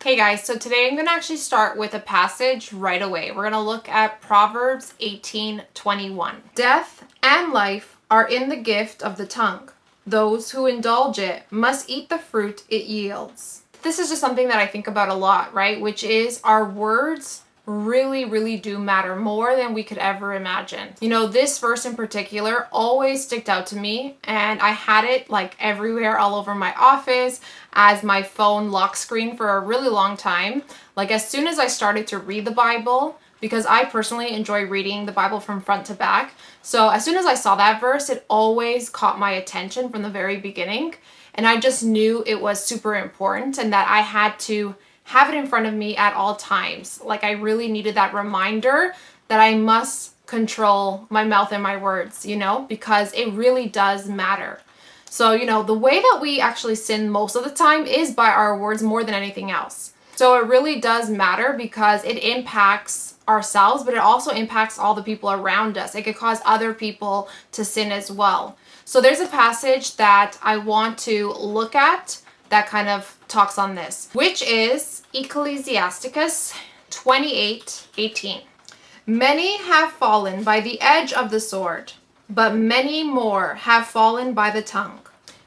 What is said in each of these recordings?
Hey guys, so today I'm going to actually start with a passage right away. We're going to look at Proverbs 18:21. Death and life are in the gift of the tongue. Those who indulge it must eat the fruit it yields. This is just something that I think about a lot, right? Which is our words really do matter more than we could ever imagine. You know, this verse in particular always sticked out to me, and I had it like everywhere, all over my office, as my phone lock screen for a really long time. Like as soon as I started to read the Bible, because I personally enjoy reading the Bible from front to back. So as soon as I saw that verse, it always caught my attention from the very beginning. And I just knew it was super important and that I had to have it in front of me at all times. Like I really needed that reminder that I must control my mouth and my words, because it really does matter. So, the way that we actually sin most of the time is by our words more than anything else. So it really does matter because it impacts ourselves, but it also impacts all the people around us. It could cause other people to sin as well. So there's a passage that I want to look at that kind of talks on this, which is Ecclesiasticus 28:18. Many have fallen by the edge of the sword, but many more have fallen by the tongue.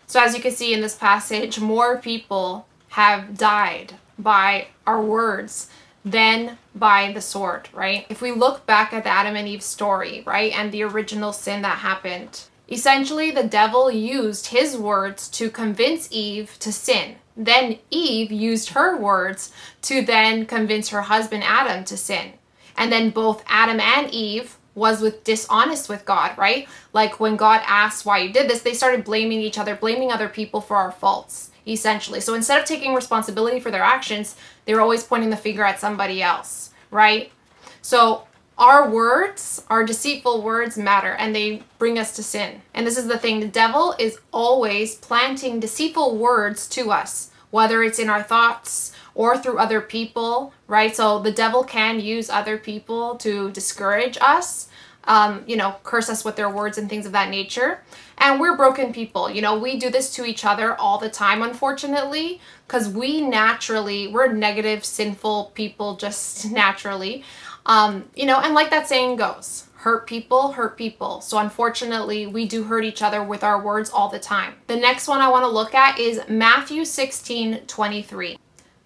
So as you can see in this passage, more people have died by our words than by the sword, right? If we look back at the Adam and Eve story, right, and the original sin that happened, essentially the devil used his words to convince Eve to sin. Then Eve used her words to then convince her husband Adam to sin. And then both Adam and Eve was dishonest with God, right? Like when God asked why you did this, they started blaming each other, blaming other people for our faults, essentially. So instead of taking responsibility for their actions, they were always pointing the finger at somebody else, right? So our words, our deceitful words matter, and they bring us to sin. And this is the thing, the devil is always planting deceitful words to us, whether it's in our thoughts or through other people, right? So the devil can use other people to discourage us, curse us with their words and things of that nature. And we're broken people. We do this to each other all the time, unfortunately, because we're negative, sinful people just naturally. And like that saying goes, hurt people hurt people. So unfortunately, we do hurt each other with our words all the time. The next one I want to look at is Matthew 16:23.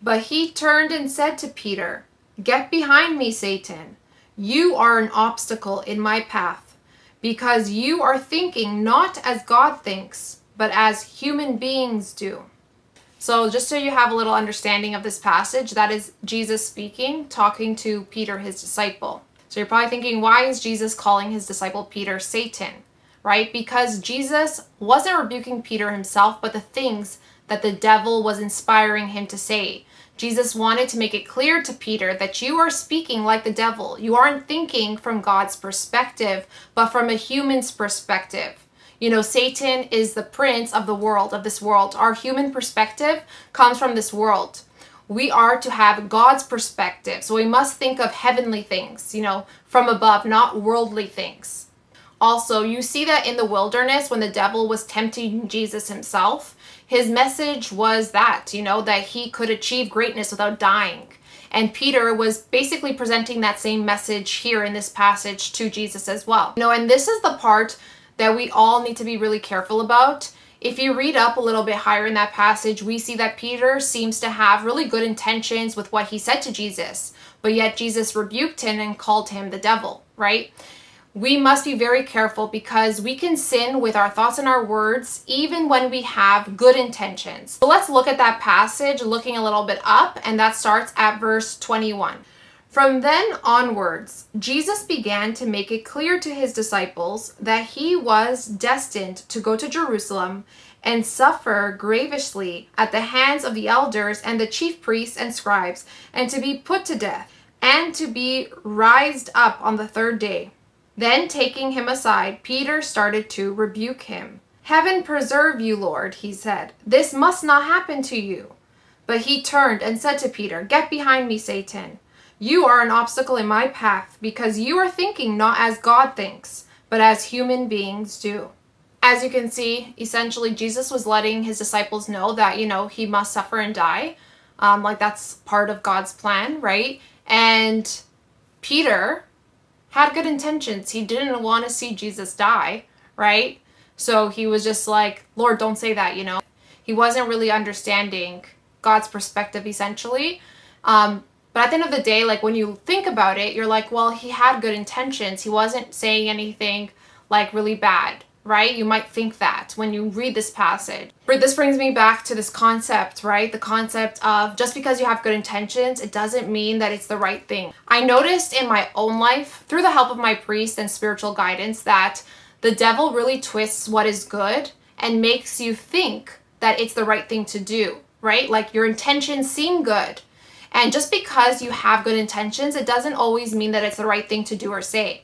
But he turned and said to Peter, "Get behind me, Satan. You are an obstacle in my path, because you are thinking not as God thinks, but as human beings do." So just so you have a little understanding of this passage, that is Jesus speaking, talking to Peter, his disciple. So you're probably thinking, why is Jesus calling his disciple Peter Satan, right? Because Jesus wasn't rebuking Peter himself, but the things that the devil was inspiring him to say. Jesus wanted to make it clear to Peter that you are speaking like the devil. You aren't thinking from God's perspective, but from a human's perspective. Satan is the prince of the world, of this world. Our human perspective comes from this world. We are to have God's perspective. So we must think of heavenly things, from above, not worldly things. Also, you see that in the wilderness when the devil was tempting Jesus himself, his message was that he could achieve greatness without dying. And Peter was basically presenting that same message here in this passage to Jesus as well. And this is the part that we all need to be really careful about. If you read up a little bit higher in that passage, we see that Peter seems to have really good intentions with what he said to Jesus, but yet Jesus rebuked him and called him the devil, right? We must be very careful because we can sin with our thoughts and our words even when we have good intentions. So let's look at that passage, looking a little bit up, and that starts at verse 21. From then onwards, Jesus began to make it clear to his disciples that he was destined to go to Jerusalem and suffer grievously at the hands of the elders and the chief priests and scribes, and to be put to death, and to be raised up on the third day. Then taking him aside, Peter started to rebuke him. "Heaven preserve you, Lord," he said. "This must not happen to you." But he turned and said to Peter, "Get behind me, Satan. You are an obstacle in my path, because you are thinking not as God thinks, but as human beings do." As you can see, essentially Jesus was letting his disciples know that, he must suffer and die. Like that's part of God's plan, right? And Peter had good intentions. He didn't want to see Jesus die, right? So he was just like, Lord, don't say that, He wasn't really understanding God's perspective, essentially. But at the end of the day, like when you think about it, you're like, well, he had good intentions. He wasn't saying anything like really bad, right? You might think that when you read this passage. But this brings me back to this concept, right? The concept of just because you have good intentions, it doesn't mean that it's the right thing. I noticed in my own life, through the help of my priest and spiritual guidance, that the devil really twists what is good and makes you think that it's the right thing to do, right? Like your intentions seem good. And just because you have good intentions, it doesn't always mean that it's the right thing to do or say.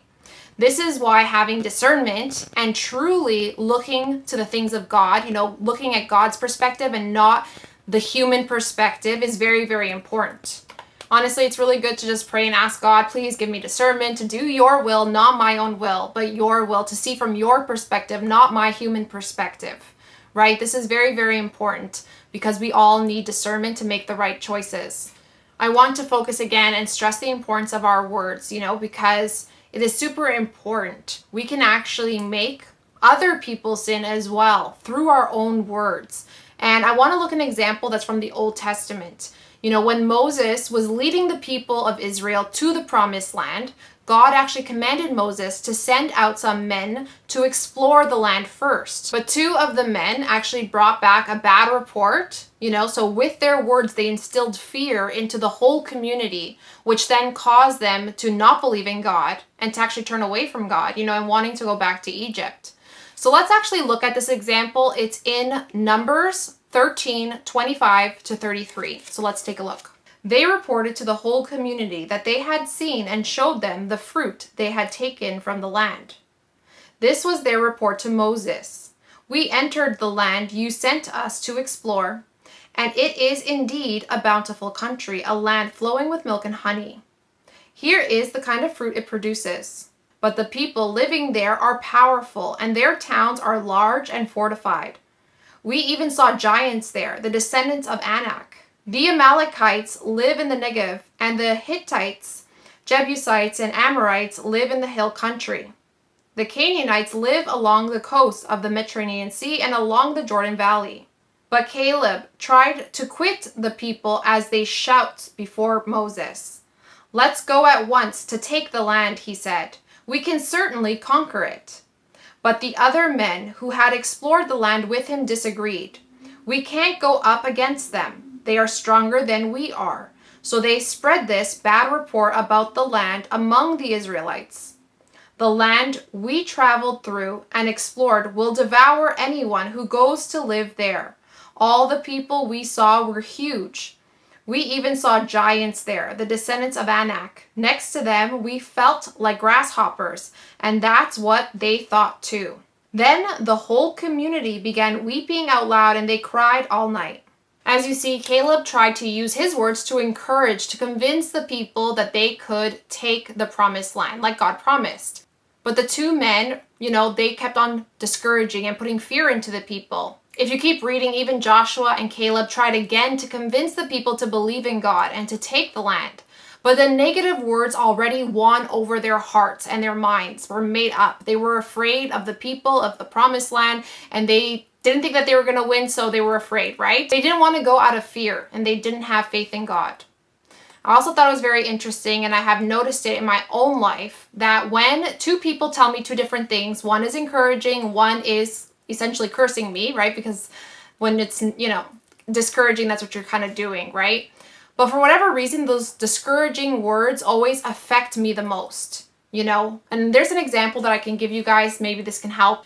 This is why having discernment and truly looking to the things of God, looking at God's perspective and not the human perspective is very, very important. Honestly, it's really good to just pray and ask God, please give me discernment to do your will, not my own will, but your will, to see from your perspective, not my human perspective, right? This is very, very important because we all need discernment to make the right choices. I want to focus again and stress the importance of our words, because it is super important. We can actually make other people sin as well through our own words. And I want to look at an example that's from the Old Testament. When Moses was leading the people of Israel to the promised land, God actually commanded Moses to send out some men to explore the land first. But 2 of the men actually brought back a bad report, so with their words, they instilled fear into the whole community, which then caused them to not believe in God and to actually turn away from God, and wanting to go back to Egypt. So let's actually look at this example. It's in Numbers 13:25-33. So let's take a look. They reported to the whole community that they had seen and showed them the fruit they had taken from the land. This was their report to Moses. We entered the land you sent us to explore, and it is indeed a bountiful country, a land flowing with milk and honey. Here is the kind of fruit it produces. But the people living there are powerful, and their towns are large and fortified. We even saw giants there, the descendants of Anak. The Amalekites live in the Negev, and the Hittites, Jebusites, and Amorites live in the hill country. The Canaanites live along the coast of the Mediterranean Sea and along the Jordan Valley. But Caleb tried to quit the people as they shout before Moses. Let's go at once to take the land, he said. We can certainly conquer it. But the other men who had explored the land with him disagreed. We can't go up against them. They are stronger than we are. So they spread this bad report about the land among the Israelites. The land we traveled through and explored will devour anyone who goes to live there. All the people we saw were huge. We even saw giants there, the descendants of Anak. Next to them, we felt like grasshoppers, and that's what they thought too. Then the whole community began weeping out loud, and they cried all night. As you see, Caleb tried to use his words to encourage, to convince the people that they could take the promised land, like God promised. But the 2 men, they kept on discouraging and putting fear into the people. If you keep reading, even Joshua and Caleb tried again to convince the people to believe in God and to take the land. But the negative words already won over their hearts, and their minds were made up. They were afraid of the people of the promised land, and they didn't think that they were going to win, so they were afraid, right? They didn't want to go out of fear, and they didn't have faith in God. I also thought it was very interesting, and I have noticed it in my own life, that when 2 people tell me 2 different things, one is encouraging, one is essentially cursing me, right? Because when it's, discouraging, that's what you're kind of doing, right? But for whatever reason, those discouraging words always affect me the most, And there's an example that I can give you guys. Maybe this can help.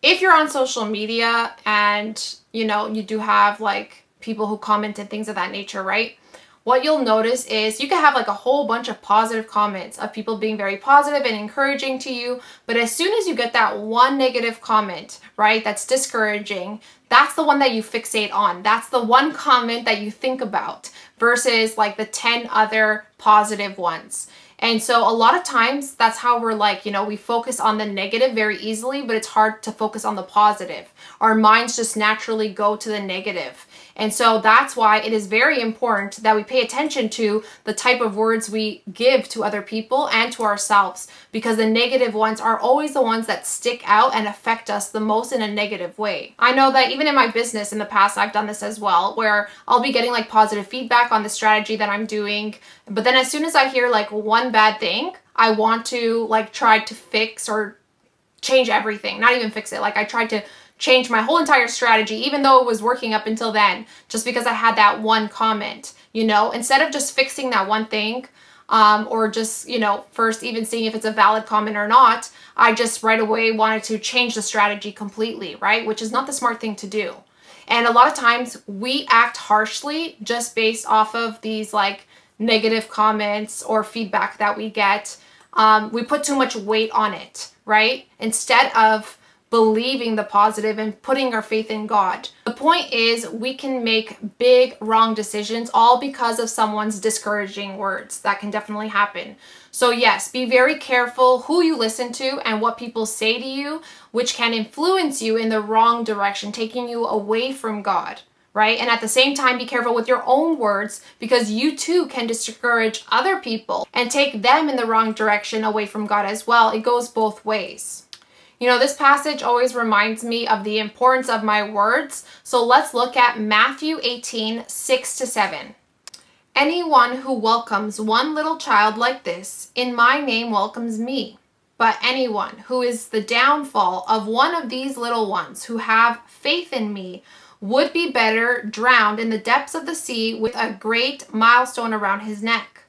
If you're on social media and, you do have like people who comment and things of that nature, right? What you'll notice is you can have like a whole bunch of positive comments of people being very positive and encouraging to you. But as soon as you get that one negative comment, right, that's discouraging, that's the one that you fixate on. That's the one comment that you think about versus like the 10 other positive ones. And so a lot of times that's how we're like, we focus on the negative very easily, but it's hard to focus on the positive. Our minds just naturally go to the negative. And so that's why it is very important that we pay attention to the type of words we give to other people and to ourselves, because the negative ones are always the ones that stick out and affect us the most in a negative way. I know that even in my business in the past, I've done this as well, where I'll be getting like positive feedback on the strategy that I'm doing. But then as soon as I hear like one bad thing, I want to like try to fix or change everything, not even fix it. Like I tried to change my whole entire strategy, even though it was working up until then, just because I had that one comment, instead of just fixing that one thing, or just, first even seeing if it's a valid comment or not, I just right away wanted to change the strategy completely, right? Which is not the smart thing to do. And a lot of times we act harshly just based off of these like negative comments or feedback that we get. We put too much weight on it, right? Instead of believing the positive and putting our faith in God. The point is we can make big wrong decisions all because of someone's discouraging words. That can definitely happen. So yes, be very careful who you listen to and what people say to you, which can influence you in the wrong direction, taking you away from God, right? And at the same time, be careful with your own words, because you too can discourage other people and take them in the wrong direction away from God as well. It goes both ways. This passage always reminds me of the importance of my words. So let's look at Matthew 18, 6-7. Anyone who welcomes one little child like this in my name welcomes me. But anyone who is the downfall of one of these little ones who have faith in me would be better drowned in the depths of the sea with a great millstone around his neck.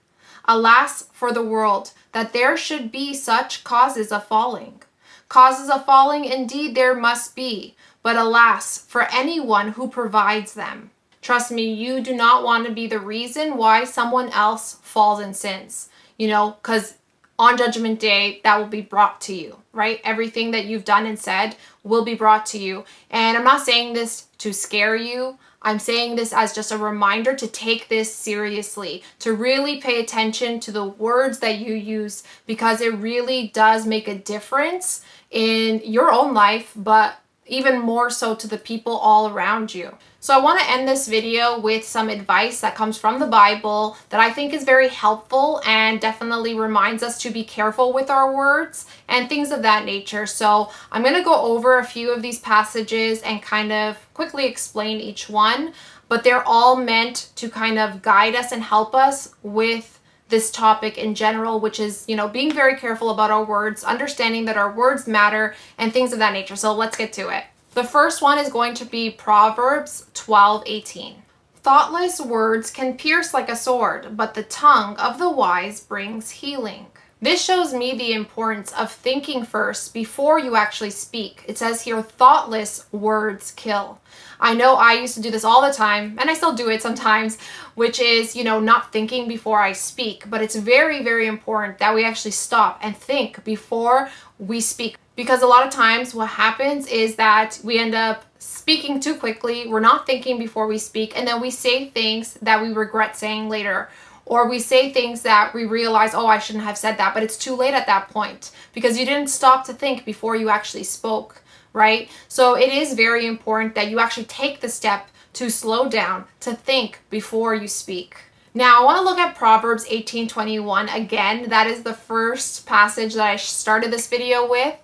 Alas for the world, that there should be such causes of falling. Causes of falling indeed there must be, but alas for anyone who provides them. Trust me, you do not want to be the reason why someone else falls and sins, because on Judgment Day, that will be brought to you, right? Everything that you've done and said will be brought to you. And I'm not saying this to scare you. I'm saying this as just a reminder to take this seriously, to really pay attention to the words that you use, because it really does make a difference in your own life, but even more so to the people all around you. So I want to end this video with some advice that comes from the Bible that I think is very helpful and definitely reminds us to be careful with our words and things of that nature. So I'm going to go over a few of these passages and kind of quickly explain each one, but they're all meant to kind of guide us and help us with this topic in general, which is, being very careful about our words, understanding that our words matter and things of that nature. So let's get to it. The first one is going to be Proverbs 12:18. Thoughtless words can pierce like a sword, but the tongue of the wise brings healing. This shows me the importance of thinking first before you actually speak. It says here, thoughtless words kill. I know I used to do this all the time, and I still do it sometimes, which is, not thinking before I speak. But it's very, very important that we actually stop and think before we speak. Because a lot of times what happens is that we end up speaking too quickly, we're not thinking before we speak, and then we say things that we regret saying later. Or we say things that we realize, oh, I shouldn't have said that, but it's too late at that point because you didn't stop to think before you actually spoke, right? So it is very important that you actually take the step to slow down, to think before you speak. Now, I want to look at Proverbs 18:21 again. That is the first passage that I started this video with.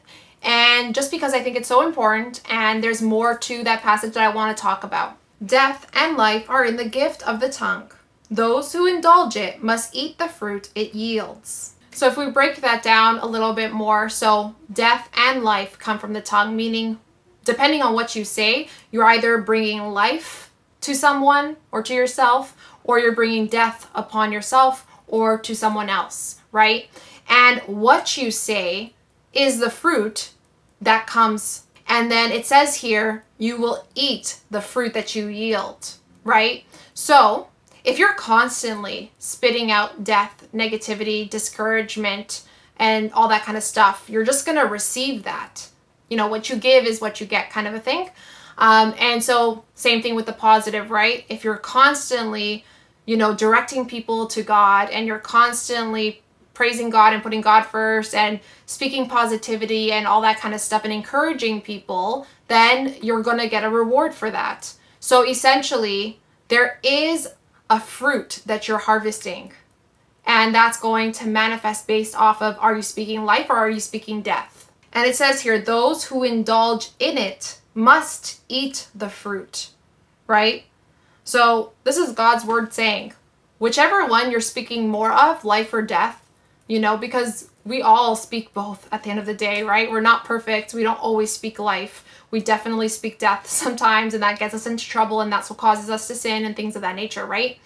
And just because I think it's so important, and there's more to that passage that I want to talk about. Death and life are in the gift of the tongue. Those who indulge it must eat the fruit it yields. So if we break that down a little bit more, so death and life come from the tongue, meaning depending on what you say, you're either bringing life to someone or to yourself, or you're bringing death upon yourself or to someone else, right? And what you say is the fruit that comes. And then it says here, you will eat the fruit that you yield, right? So if you're constantly spitting out death, negativity, discouragement, and all that kind of stuff, you're just going to receive that. What you give is what you get, kind of a thing. And so same thing with the positive, right? If you're constantly, directing people to God, and you're constantly praising God and putting God first and speaking positivity and all that kind of stuff and encouraging people, then you're going to get a reward for that. So essentially, there is a fruit that you're harvesting. And that's going to manifest based off of, are you speaking life or are you speaking death? And it says here, those who indulge in it must eat the fruit, right? So this is God's word saying, whichever one you're speaking more of, life or death, because we all speak both at the end of the day, right? We're not perfect. We don't always speak life. We definitely speak death sometimes, and that gets us into trouble, and that's what causes us to sin and things of that nature, right?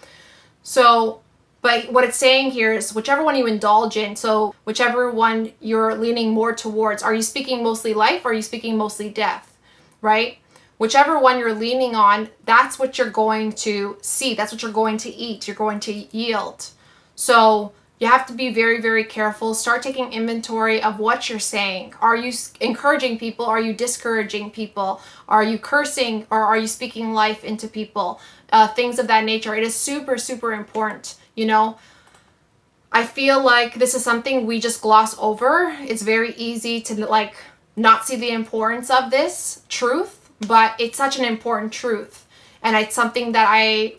So, but what it's saying here is whichever one you indulge in, so whichever one you're leaning more towards, are you speaking mostly life or are you speaking mostly death, right? Whichever one you're leaning on, that's what you're going to see. That's what you're going to eat. You're going to yield. So you have to be very, very careful. Start taking inventory of what you're saying. Are you encouraging people? Are you discouraging people? Are you cursing or are you speaking life into people? Things of that nature. It is super, super important. I feel like this is something we just gloss over. It's very easy to not see the importance of this truth, but it's such an important truth. And it's something that I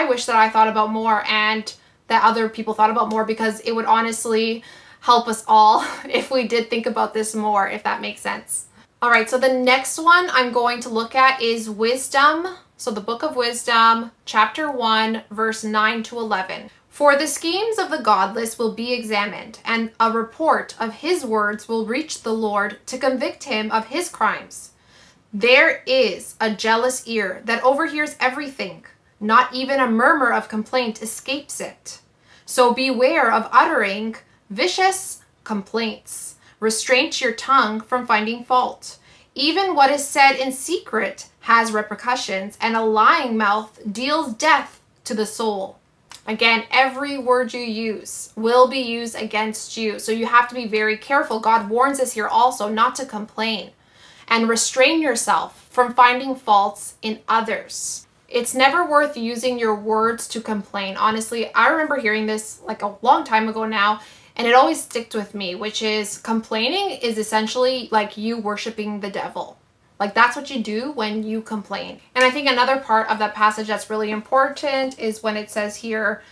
wish that I thought about more and that other people thought about more, because it would honestly help us all if we did think about this more, if that makes sense. All right, so the next one I'm going to look at is wisdom. So the book of Wisdom, chapter 1, verse 9 to 11. For the schemes of the godless will be examined, and a report of his words will reach the Lord to convict him of his crimes. There is a jealous ear that overhears everything. Not even a murmur of complaint escapes it. So beware of uttering vicious complaints. Restrain your tongue from finding fault. Even what is said in secret has repercussions, and a lying mouth deals death to the soul. Again, every word you use will be used against you. So you have to be very careful. God warns us here also not to complain and restrain yourself from finding faults in others. It's never worth using your words to complain. Honestly, I remember hearing this like a long time ago now, and it always sticked with me, which is complaining is essentially like you worshiping the devil. Like that's what you do when you complain. And I think another part of that passage that's really important is when it says here,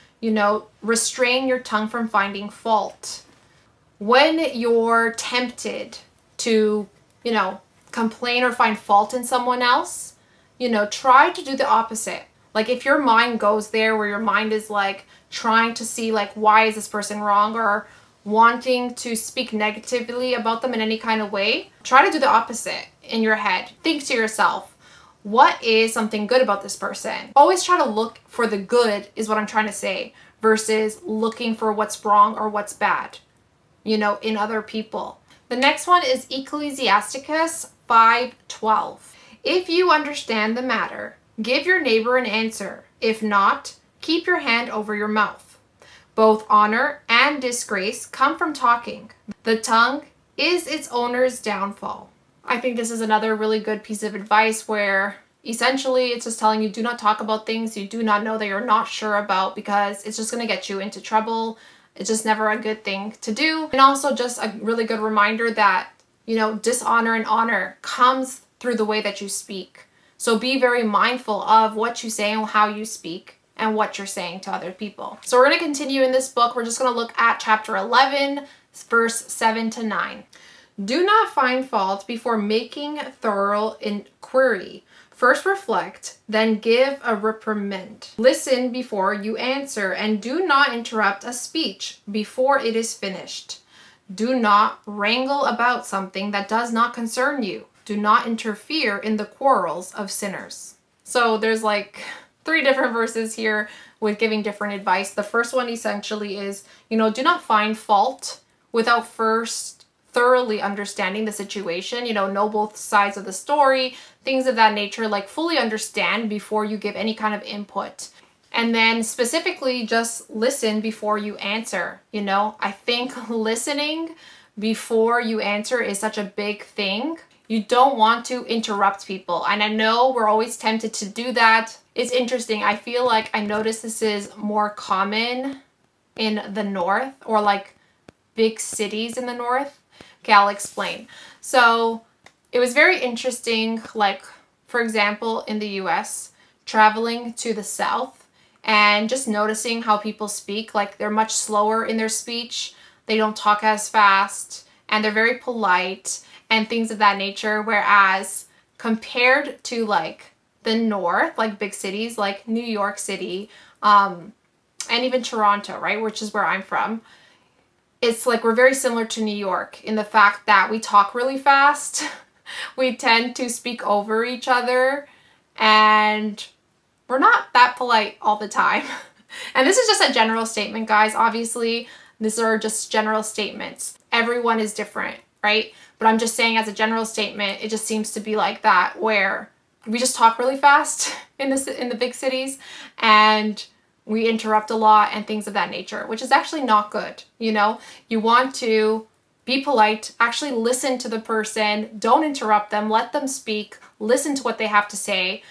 restrain your tongue from finding fault. When you're tempted to, complain or find fault in someone else, try to do the opposite. Like if your mind goes there where your mind is like trying to see like, why is this person wrong, or wanting to speak negatively about them in any kind of way, try to do the opposite in your head. Think to yourself, what is something good about this person? Always try to look for the good is what I'm trying to say, versus looking for what's wrong or what's bad, in other people. The next one is Ecclesiasticus 5:12. If you understand the matter, give your neighbor an answer. If not, keep your hand over your mouth. Both honor and disgrace come from talking. The tongue is its owner's downfall. I think this is another really good piece of advice where essentially it's just telling you, do not talk about things you do not know that you're not sure about, because it's just going to get you into trouble. It's just never a good thing to do. And also just a really good reminder that, dishonor and honor comes through the way that you speak. So be very mindful of what you say and how you speak and what you're saying to other people. So we're going to continue in this book. We're just going to look at chapter 11, verse 7 to 9. Do not find fault before making thorough inquiry. First reflect, then give a reprimand. Listen before you answer, and do not interrupt a speech before it is finished. Do not wrangle about something that does not concern you. Do not interfere in the quarrels of sinners. So there's like 3 different verses here with giving different advice. The first one essentially is, do not find fault without first thoroughly understanding the situation, know both sides of the story, things of that nature, like fully understand before you give any kind of input. And then specifically just listen before you answer. I think listening before you answer is such a big thing. You don't want to interrupt people. And I know we're always tempted to do that. It's interesting. I feel like I notice this is more common in the north, or like big cities in the north. Okay, I'll explain. So it was very interesting, like, for example, in the US, traveling to the South and just noticing how people speak. Like, they're much slower in their speech. They don't talk as fast, and they're very polite and things of that nature. Whereas compared to like the North, like big cities like New York City, and even Toronto, right, which is where I'm from, it's like we're very similar to New York in the fact that we talk really fast. We tend to speak over each other, and we're not that polite all the time. And this is just a general statement, guys. Obviously, these are just general statements. Everyone is different, right? But I'm just saying, as a general statement, it just seems to be like that, where we just talk really fast in the big cities, and we interrupt a lot and things of that nature, which is actually not good. You know, you want to be polite, actually listen to the person, don't interrupt them, let them speak, listen to what they have to say,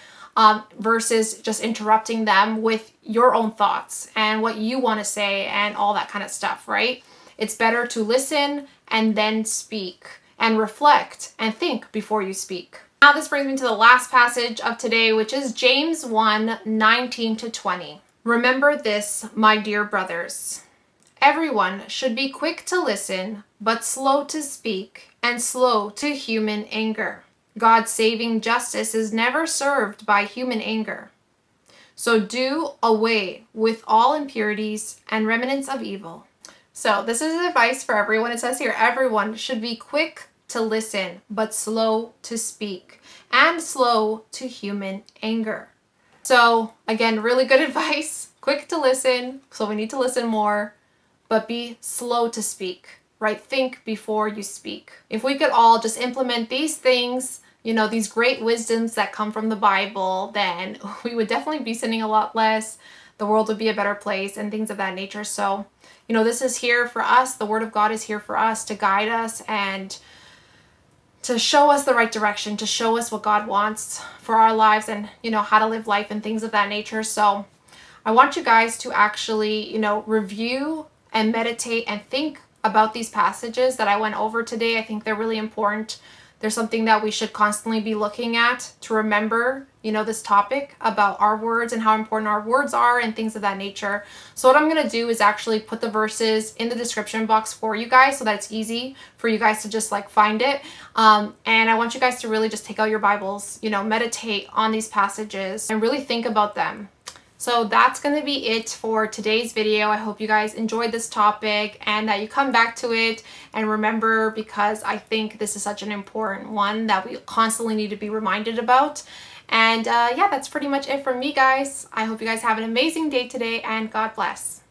versus just interrupting them with your own thoughts and what you want to say and all that kind of stuff, right? It's better to listen and then speak and reflect and think before you speak. Now this brings me to the last passage of today, which is James 1:19-20. Remember this, my dear brothers. Everyone should be quick to listen, but slow to speak and slow to human anger. God's saving justice is never served by human anger. So do away with all impurities and remnants of evil. So this is advice for everyone. It says here, everyone should be quick to listen, but slow to speak and slow to human anger. So again, really good advice. Quick to listen, so we need to listen more, but be slow to speak, right? Think before you speak. If we could all just implement these things, you know, these great wisdoms that come from the Bible, then we would definitely be sinning a lot less. The world would be a better place and things of that nature. So, you know, this is here for us. The Word of God is here for us to guide us and to show us the right direction, to show us what God wants for our lives and, you know, how to live life and things of that nature. So I want you guys to actually, you know, review and meditate and think about these passages that I went over today. I think they're really important. There's something that we should constantly be looking at to remember, you know, this topic about our words and how important our words are and things of that nature. So what I'm going to do is actually put the verses in the description box for you guys so that it's easy for you guys to just like find it. And I want you guys to really just take out your Bibles, you know, meditate on these passages and really think about them. So that's going to be it for today's video. I hope you guys enjoyed this topic and that you come back to it and remember, because I think this is such an important one that we constantly need to be reminded about. And yeah, that's pretty much it from me, guys. I hope you guys have an amazing day today, and God bless.